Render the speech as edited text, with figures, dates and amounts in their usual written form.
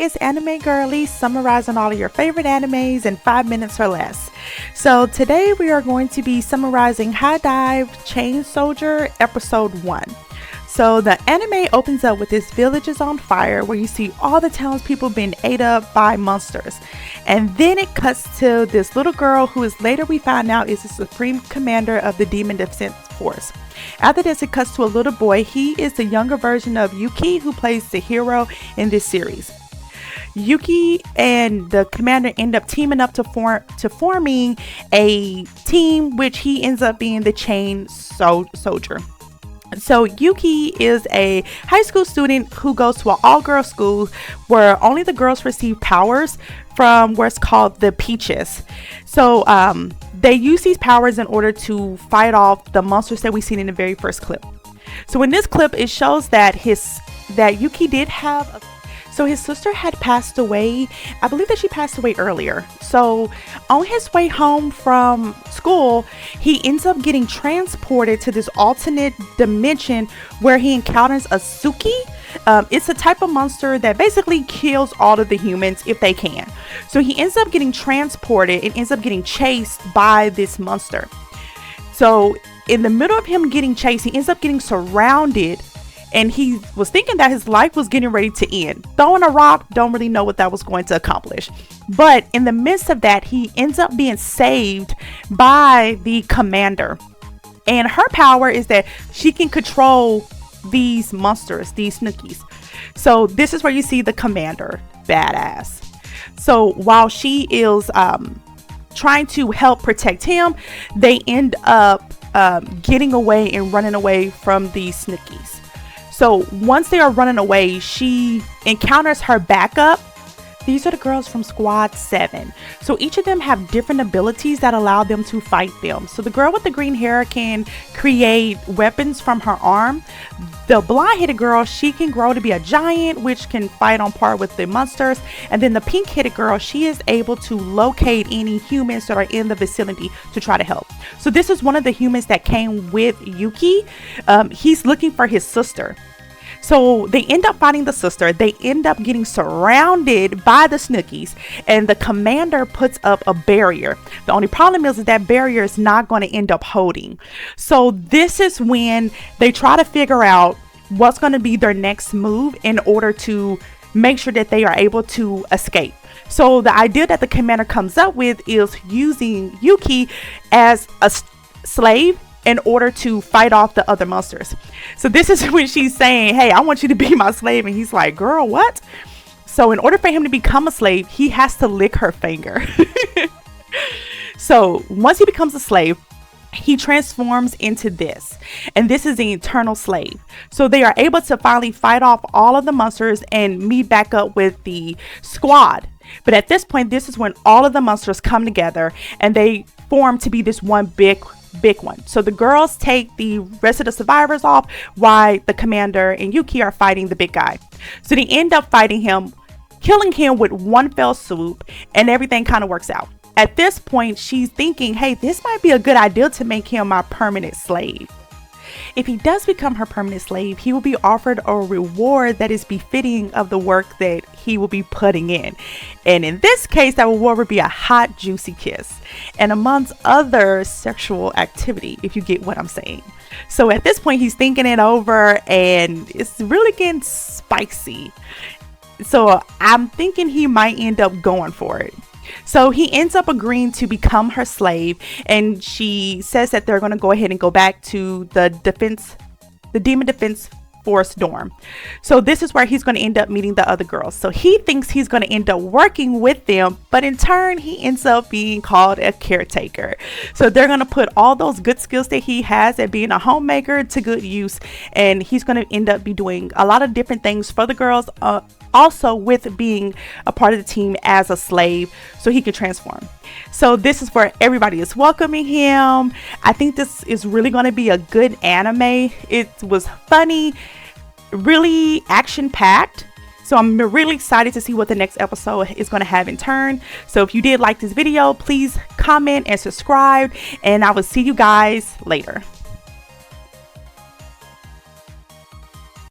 it's Anime Girly summarizing all of your favorite animes in 5 minutes or less. So today we are going to be summarizing High Dive Chain Soldier episode 1. So the anime opens up with this village is on fire where you see all the townspeople being ate up by monsters. And then it cuts to this little girl who is later we find out is the supreme commander of the Demon Defense Force. After this, it cuts to a little boy. He is the younger version of Yuki, who plays the hero in this series. Yuki and the commander end up teaming up to forming a team, which he ends up being the Chain Soldier. So Yuki is a high school student who goes to an all-girls school where only the girls receive powers from what's called the Peaches. So they use these powers in order to fight off the monsters that we seen in the very first clip. So in this clip, it shows that Yuki did have so his sister had passed away. I believe that she passed away earlier. So on his way home from school, he ends up getting transported to this alternate dimension where he encounters a Suki. It's a type of monster that basically kills all of the humans if they can. So he ends up getting transported and ends up getting chased by this monster. So in the middle of him getting chased, he ends up getting surrounded. And he was thinking that his life was getting ready to end. Throwing a rock, don't really know what that was going to accomplish. But in the midst of that, he ends up being saved by the commander. And her power is that she can control these monsters, these Snookies. So this is where you see the commander, badass. So while she is trying to help protect him, they end up getting away and running away from these Snookies. So once they are running away, she encounters her backup. These are the girls from Squad 7. So each of them have different abilities that allow them to fight them. So the girl with the green hair can create weapons from her arm. The blonde-headed girl, she can grow to be a giant, which can fight on par with the monsters. And then the pink-headed girl, she is able to locate any humans that are in the vicinity to try to help. So this is one of the humans that came with Yuki. He's looking for his sister. So they end up finding the sister. They end up getting surrounded by the Snookies, and the commander puts up a barrier. The only problem is that barrier is not going to end up holding. So this is when they try to figure out what's going to be their next move in order to make sure that they are able to escape. So the idea that the commander comes up with is using Yuki as a slave in order to fight off the other monsters. So this is when she's saying, hey, I want you to be my slave. And he's like, girl, what? So in order for him to become a slave, he has to lick her finger. So once he becomes a slave, he transforms into this. And this is the eternal slave. So they are able to finally fight off all of the monsters and meet back up with the squad. But at this point, this is when all of the monsters come together and they form to be this one big one. So the girls take the rest of the survivors off while the commander and Yuki are fighting the big guy. So they end up fighting him, killing him with one fell swoop, and everything kind of works out. At this point, she's thinking, hey, this might be a good idea to make him my permanent slave. If he does become her permanent slave, he will be offered a reward that is befitting of the work that he will be putting in. And in this case, that reward would be a hot, juicy kiss, and amongst other sexual activity, if you get what I'm saying. So at this point, he's thinking it over, and it's really getting spicy. So I'm thinking he might end up going for it. So he ends up agreeing to become her slave, and she says that they're going to go ahead and go back to the Demon Defense Force dorm. So this is where he's going to end up meeting the other girls. So he thinks he's going to end up working with them, but in turn he ends up being called a caretaker. So they're going to put all those good skills that he has at being a homemaker to good use, and he's going to end up be doing a lot of different things for the girls, also with being a part of the team as a slave so he can transform. So this is where everybody is welcoming him. I think this is really going to be a good anime. It was funny, really action packed. So I'm really excited to see what the next episode is going to have in turn. So if you did like this video, please comment and subscribe, and I will see you guys later.